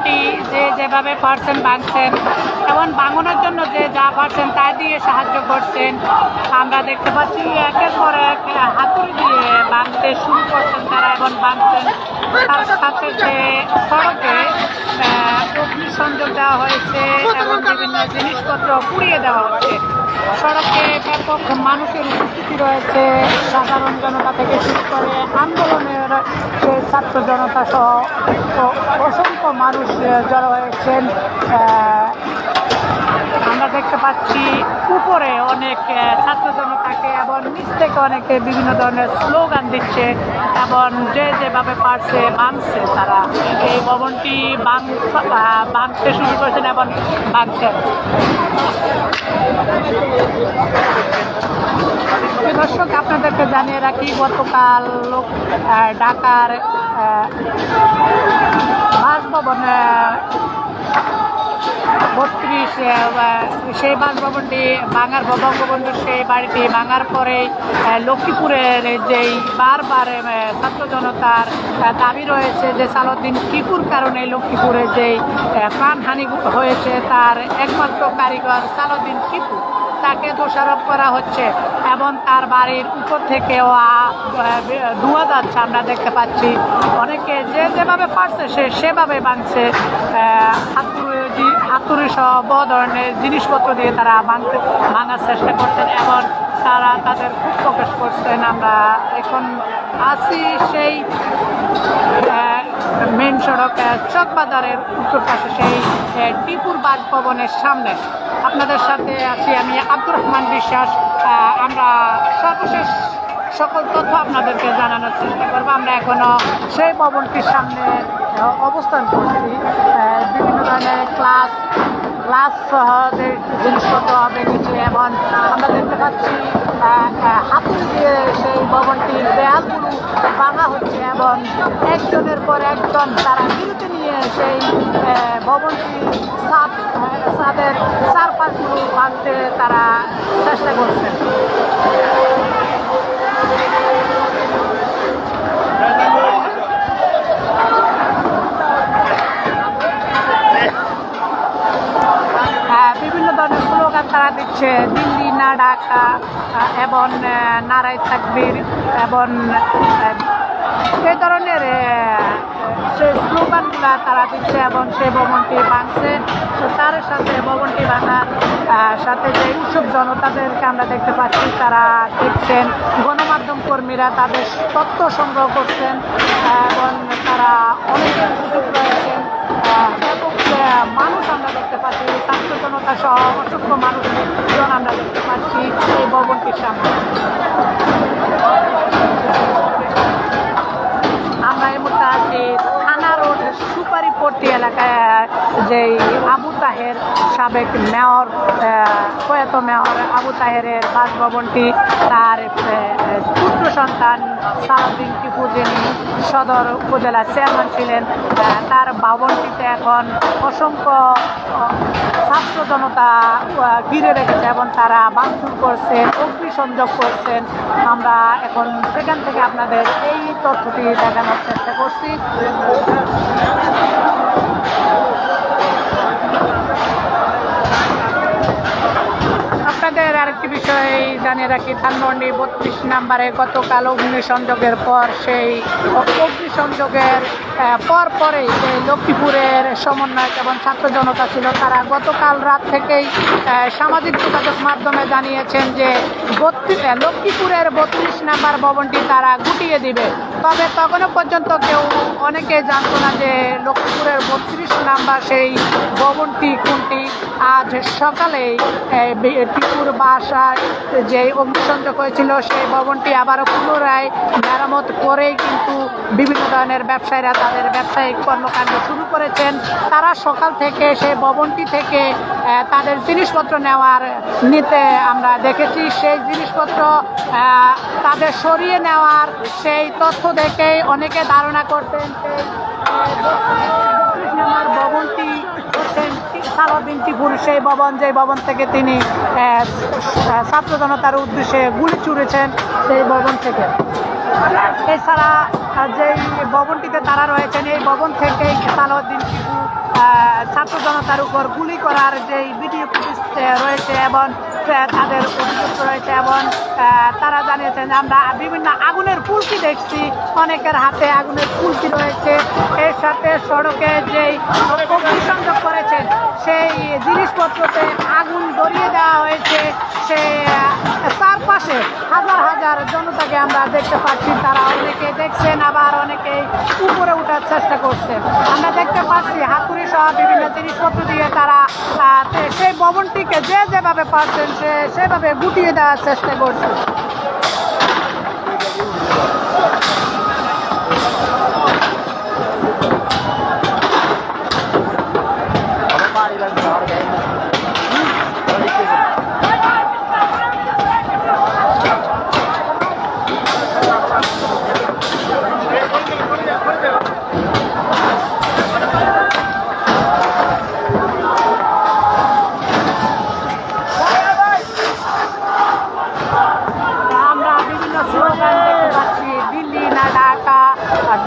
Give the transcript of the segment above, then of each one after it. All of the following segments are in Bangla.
ভবনটি যে যেভাবে পারছেন ভাঙছেন এবং ভাঙানোর জন্য যে যা পারছেন তা দিয়ে সাহায্য করছেন। আমরা দেখতে পাচ্ছি একের পর এক হাতুড়ি দিয়ে ভাঙতে শুরু করছেন তারা এবং ভাঙছেন। তার সাথে যে সড়কে অগ্নিসংযোগ দেওয়া হয়েছে এবং বিভিন্ন জিনিসপত্র পুড়িয়ে দেওয়া হচ্ছে। সড়কে ব্যাপক মানুষের উপস্থিতি রয়েছে, সাধারণ জনতা থেকে শুরু করে আন্দোলনের যে ছাত্র জনতা সহ অসংখ্য মানুষ জড়ো হয়েছেন। আমরা দেখতে পাচ্ছি উপরে অনেক ছাত্র জনতাকে এবং নিচ থেকে অনেকে বিভিন্ন ধরনের স্লোগান দিচ্ছে এবং যে যেভাবে পারছে ভাঙছে। তারা এই ভবনটি ভাঙতে শুরু করেছেন এবং ভাঙছেন। দর্শক, আপনাদেরকে জানিয়ে রাখি গতকাল ঢাকার বাসভবন 32 সেই বাসভবনটি ভাঙার বঙ্গবন্ধুর সেই বাড়িটি ভাঙার পরে লক্ষ্মীপুরের যেই বারবার ছাত্র জনতার দাবি রয়েছে যে সালাউদ্দিন টিপুর কারণে লক্ষ্মীপুরে যেই প্রাণহানি হয়েছে তার একমাত্র কারিগর সালাউদ্দিন টিপু, তাকে দোষারোপ করা হচ্ছে এবং তার বাড়ির উপর থেকেও ধোঁয়া যাচ্ছে। আমরা দেখতে পাচ্ছি অনেকে যে যেভাবে পারছে সেভাবে ভাঙছে। হাতুড়ি সহ বড় ধরনের জিনিসপত্র দিয়ে তারা ভাঙার চেষ্টা করছেন এবং তারা তাদের খুব প্রকাশ করছেন। আমরা এখন আছি সেই মেন সড়ক চকবাজারের উত্তর পাশে সেই টিপুর বাসভবনের সামনে। আপনাদের সাথে আছি আমি আব্দুর রহমান বিশ্বাস। আমরা সর্বশেষ সকল তথ্য আপনাদেরকে জানানোর চেষ্টা করবো। আমরা এখনও সেই ভবনটির সামনে অবস্থান করছি। বিভিন্ন ধরনের গ্লাস সহ যে জিনিসপত্র হবে নিচে এবং আমরা দেখতে পাচ্ছি হাতুড়ি দিয়ে সেই ভবনটির দেয়ালগুলো ভাঙা হচ্ছে এবং একজনের পর একজন তারা বিরতি নিয়ে সেই ভবনটির ছাদের চারপাশগুলো ভাঙতে তারা চেষ্টা করছেন। বিভিন্ন ধরনের স্লোগান তারা দিচ্ছে, দিল্লি না ঢাকা এবং নারায় তাকবীর এবং এই ধরনের সেই স্লোগানগুলা তারা দিচ্ছে এবং সেই ভবনটি ভাঙছে। তার সাথে ভবনটি ভাঙার সাথে যে উৎসব জনতাদেরকে আমরা দেখতে পাচ্ছি, তারা দেখছেন গণমাধ্যম কর্মীরা তাদের তথ্য সংগ্রহ করছেন এবং তারা অনেকে উপস্থিত রয়েছেন। ব্যাপক মানুষ আমরা দেখতে পাচ্ছি, ছাত্র জনতা সহ অসংখ্য মানুষজন আমরা দেখতে পাচ্ছি এই ভবনটির সামনে। আমরা এই মুহূর্তে আছি থানা রোড সুপারিপট্টি এলাকায়, যেই আবু তাহের সাবেক মেয়র প্রয়াত মেয়র আবু তাহেরের বাসভবনটি, তার পুত্র সন্তান সালাউদ্দিন টিপু যিনি সদর উপজেলার চেয়ারম্যান ছিলেন, তার ভবনটিতে এখন অসংখ্য ছাত্র জনতা ঘিরে রেখেছে এবং তারা ভাঙচুর করছেন, অগ্নিসংযোগ করছেন। আমরা এখন সেখান থেকে আপনাদের এই তথ্যটি দেখানোর চেষ্টা করছি। আপনাদের আরেকটি বিষয় জানিয়ে রাখি, ধানমন্ডি 32 নম্বরে গতকাল অগ্নিসংযোগের পর সেই অগ্নিসংযোগের পরেই যে লক্ষ্মীপুরের সমন্বয়ক এবং ছাত্র জনতা ছিল, তারা গতকাল রাত থেকেই সামাজিক যোগাযোগ মাধ্যমে জানিয়েছেন যে লক্ষ্মীপুরের 32 নম্বর ভবনটি তারা গুটিয়ে দিবে। তবে তখনও পর্যন্ত অনেকে জানতো না যে লক্ষ্মীপুরের 32 নম্বর সেই ভবনটি কোনটি। আজ সকালেই টিপুর বাসায় যে অগ্নিসংযোগ হয়েছিল সেই ভবনটি আবারও পুনরায় মেরামত করেই কিন্তু বিভিন্ন ধরনের ব্যবসায়ীরা তাদের ব্যবসায়িক কর্মকাণ্ড শুরু করেছেন। তারা সকাল থেকে সেই ভবনটি থেকে তাদের জিনিসপত্র নিতে আমরা দেখেছি। সেই জিনিসপত্র তাদের সরিয়ে নেওয়ার সেই তথ্য দেখেই অনেকে ধারণা করতেন সেই ভবনটি হচ্ছেন সালাউদ্দিন টিপুর সেই ভবন, যে ভবন থেকে তিনি ছাত্র জনতার উদ্দেশ্যে গুলি ছুড়েছেন সেই ভবন থেকে। এছাড়া যেই ভবনটিতে তারা রয়েছেন এই ভবন থেকেই সালাউদ্দিন টিপু ছাত্র জনতার উপর গুলি করার যেই ভিডিও ফুটেজ রয়েছে এবং তাদের অভিযোগ রয়েছে এবং তারা জানিয়েছেন আমরা বিভিন্ন আগুনের ফুলকি দেখছি, অনেকের হাতে আগুনের ফুলকি রয়েছে। এর সাথে সড়কে যেই অগ্নিসংযোগ করেছেন সেই জিনিসপত্রতে আগুন ধরিয়ে দেওয়া হয়েছে। সেই চারপাশে হাজার হাজার জনতাকে আমরা দেখতে পাচ্ছি, তারা অনেকে দেখছেন আবার অনেকেই উপরে ওঠার চেষ্টা করছে। আমরা দেখতে পাচ্ছি হাতুড়ি সহ বিভিন্ন জিনিসপত্র দিয়ে তারা সেই ভবনটিকে যেভাবে পারছেন সেভাবে গুটিয়ে দেওয়ার চেষ্টা করছে। স্লোগান দেখতে পাচ্ছি, দিল্লি না ঢাকা,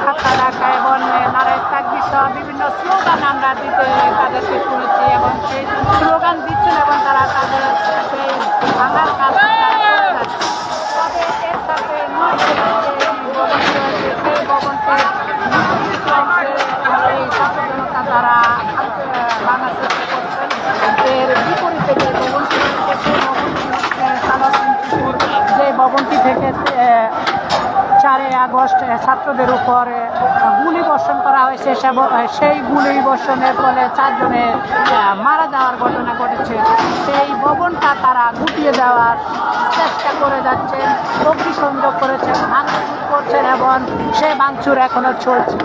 ঢাকা ঢাকা এবং নারায়ণ তাকবীর সহ বিভিন্ন স্লোগান আমরা দিতে তাদেরকে শুনেছি এবং সেই স্লোগান দিচ্ছেন এবং তারা তাদের সেই ভাঙার কাজ তবে এর সাথে সেই ভবনটি এই ছাত্র জনতা তারা ভাঙার চেষ্টা করছেন। এর বিপরীতে যে ভবনটি রয়েছে সেই ভবনটি হচ্ছে সালাউদ্দিন যে ভবনটি থেকে 4 আগস্ট ছাত্রদের উপর গুলি বর্ষণ করা হয়েছে। সেই গুলি বর্ষণের ফলে 4 জনের মারা যাওয়ার ঘটনা ঘটেছে। সেই ভবনটা তারা গুটিয়ে দেওয়ার চেষ্টা করে যাচ্ছেন, অগ্নিসংযোগ করেছেন, ভাঙচুর করছেন এবং সেই ভাঙচুর এখনো চলছে।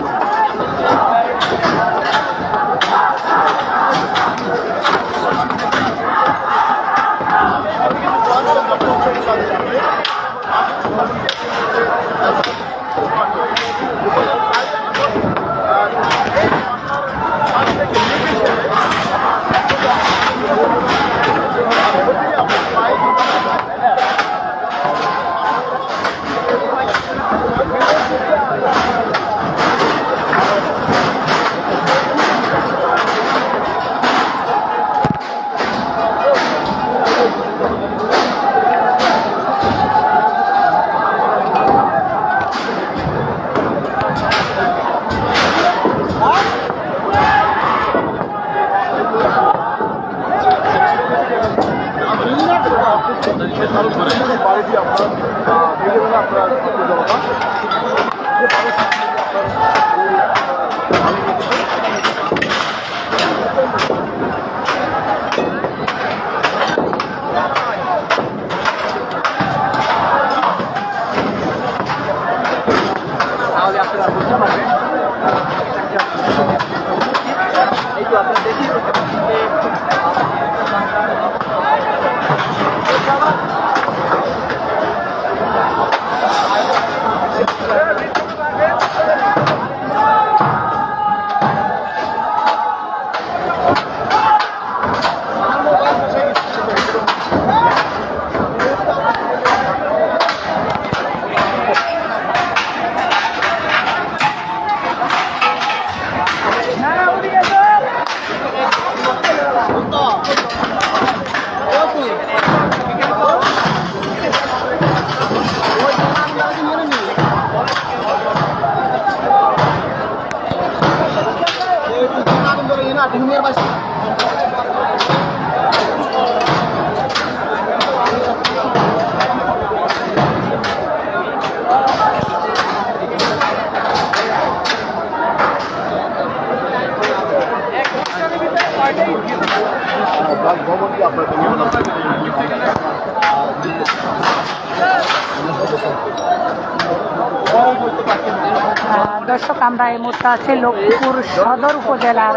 দর্শক, আমরা এই মুহূর্তে আছি লক্ষ্মীপুর সদর উপজেলার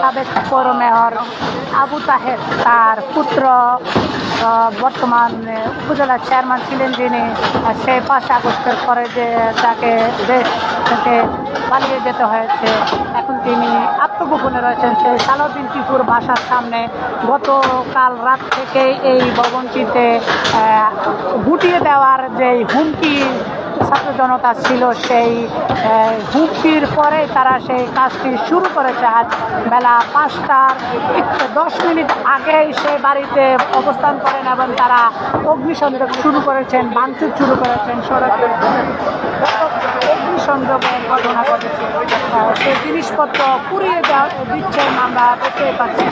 সাবেক পৌর মেয়র আবু তাহের, তার পুত্র বর্তমান উপজেলার চেয়ারম্যান ছিলেন, যিনি সেই 5 আগস্টের পরে যে তাকে দেশ থেকে পালিয়ে যেতে হয়েছে, এখন তিনি আত্মগোপনে রয়েছেন সেই সালাউদ্দিন টিপুর বাসার সামনে। গতকাল রাত থেকে এই ভবনটিতে গুটিয়ে দেওয়ার যে হুমকি ছাত্র জনতা ছিল সেই হুমকির পরে তারা সেই কাজটি শুরু করেছে। আজ বেলা 5:10 আগেই সে বাড়িতে অবস্থান করেন এবং তারা অগ্নিসংযোগ শুরু করেছেন, ভাঙচুর শুরু করেছেন, সড়কে অগ্নিসংযোগের ঘটনা ঘটেছে। সেই জিনিসপত্র পুড়িয়ে দিচ্ছেন আমরা দেখতে পাচ্ছি।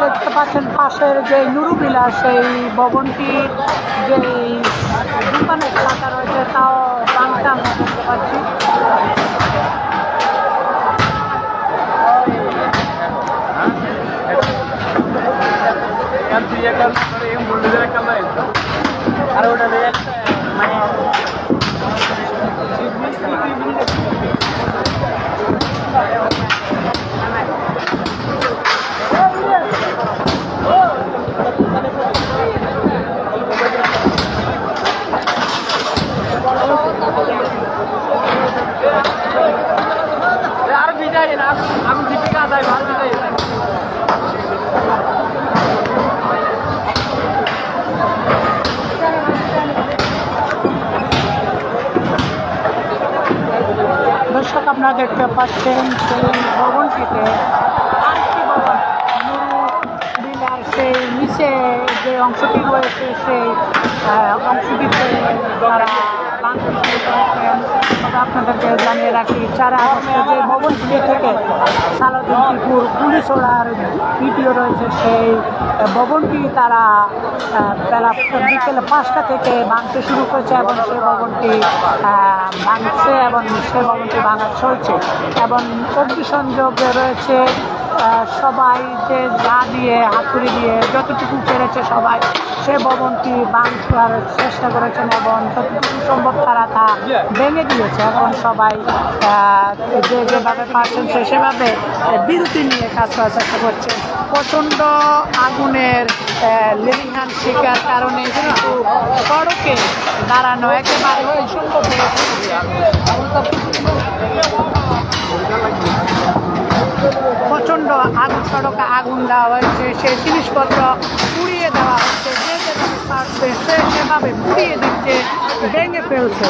দেখতে পাচ্ছেন পাশের যে নুরুবিলা সেই ভবনটির যে দোকানের শাখা রয়েছে তাও বাংলা আমরা দেখতে পাচ্ছি। আর ওটা মানে আর বিদায় না আমি দীপিকা যাই ভালো বিদায়। দর্শক আপনারা দেখতে পাচ্ছেন সেই ভবনটিতে আরেকটি ভবন নুরুবিলার সেই নিচে যে অংশটি রয়েছে সেই অংশটিতে তারা আপনাদেরকে জানিয়ে রাখি 4 আগস্টে যে ভবনটি থেকে সালাউদ্দিনপুর পুলিশ ওড়ার ভিডিও রয়েছে সেই ভবনটি তারা বেলা বিকেল 5টা থেকে ভাঙতে শুরু করেছে এবং সেই ভবনটি ভাঙছে এবং সেই ভবনটি ভাঙা চলছে এবং অগ্নিসংযোগ রয়েছে। সবাই যে যা দিয়ে হাতুড়ি দিয়ে যতটুকু পেরেছে সবাই সে ভবনটি ভাঙার চেষ্টা করেছেন এবং যতটুকু সম্ভব তারা তা ভেঙে দিয়েছে এবং সবাই যেভাবে পারছেন সেভাবে বিরতি নিয়ে কাজ করার চেষ্টা করছে। প্রচণ্ড আগুনের লেলিহান শিকার কারণে কিন্তু সড়কে দাঁড়ানো একেবারে অসম্ভব প্রচণ্ড আগুন, সড়কে আগুন দেওয়া হয়েছে, সেই জিনিসপত্র পুড়িয়ে দেওয়া হচ্ছে, যে যেভাবে পারছে সে সেভাবে পুড়িয়ে দিচ্ছে, ভেঙে ফেলছে।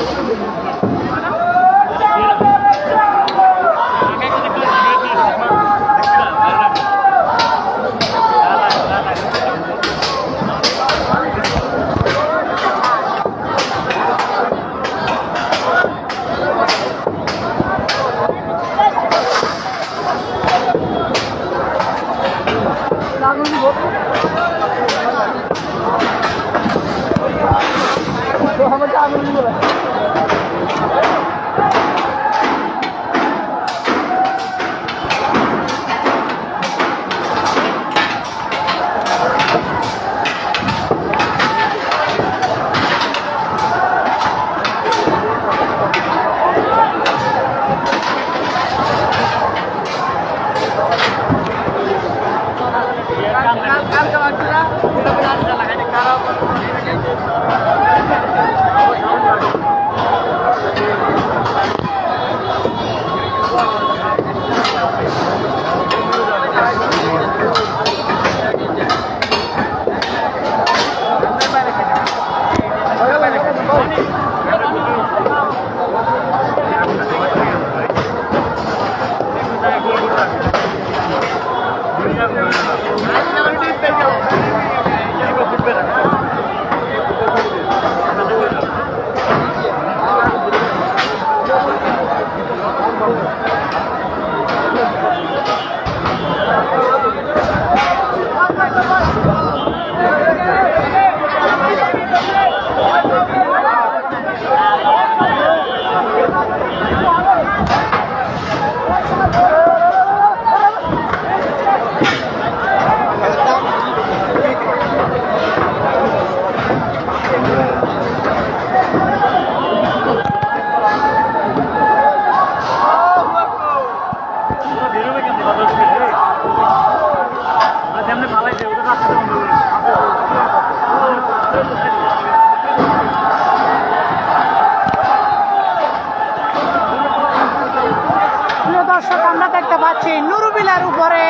পাচ্ছি নুরুবিলার উপরে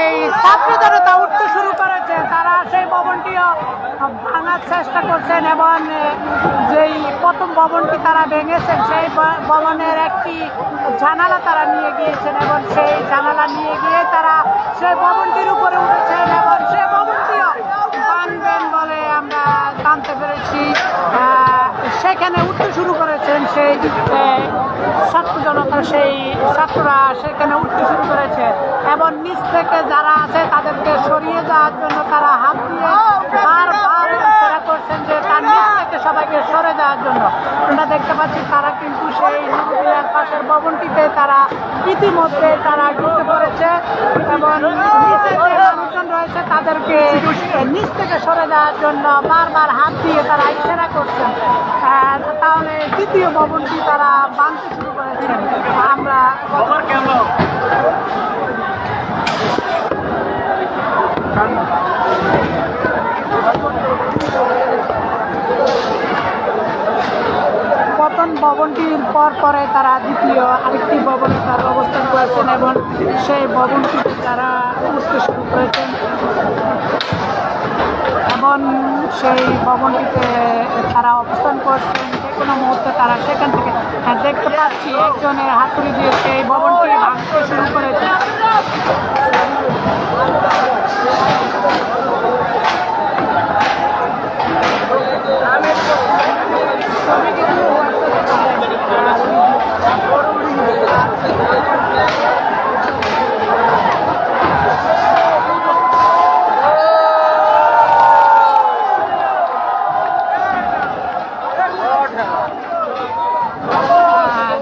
ছাত্র জনতা উঠতে শুরু করেছে। তারা সেই ভবনটিও ভাঙার চেষ্টা করছেন এবং যেই প্রথম ভবনটি তারা ভেঙেছেন সেই ভবনের একটি জানালা তারা নিয়ে গিয়েছেন এবং সেই জানালা নিয়ে গিয়ে তারা সেই ভবনটির উপরে উঠেছেন এবং সেই ভবনটিও ভাঙবেন বলে আমরা জানতে পেরেছি। সেখানে উঠতে শুরু করেছেন সেই ছাত্র জনতা, সেই ছাত্ররা সেখানে উঠতে শুরু করেছে এবং নিচ থেকে যারা আছে তাদেরকে সরিয়ে যাওয়ার জন্য তারা হাত দিয়ে বারবার ইশারা করছেন যে তার নিচ থেকে সবাইকে সরে যাওয়ার জন্য। আমরা দেখতে পাচ্ছি তারা কিন্তু সেই নুরুবিলার পাশের ভবনটিতে তারা ইতিমধ্যে তারা ঢুকে পড়েছে এবং নিচে যে মানুষজন রয়েছে তাদেরকে নিচ থেকে সরে যাওয়ার জন্য বারবার হাত দিয়ে তারা ইশারা করছেন। তাহলে দ্বিতীয় ভবনটি তারা ভাঙতে শুরু করেছেন। আমরা প্রথম ভবনটির পরে তারা দ্বিতীয় আরেকটি ভবনে তারা অবস্থান করেছেন এবং সেই ভবনটি তারা উঠতে শুরু করেছেন এবং সেই ভবনটিতে তারা অবস্থান করছেন। যে কোনো মুহূর্তে তারা সেখান থেকে দেখতে পাচ্ছি একজনের হাতুড়ি দিয়ে সেই ভবনটি ভাঙতে শুরু করেছে।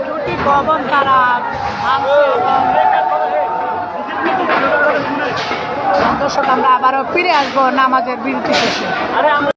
দুটি ভবন তারা ভাঙছে এবং দর্শক আমরা আবারও ফিরে আসবো নামাজের বিরতি শেষে।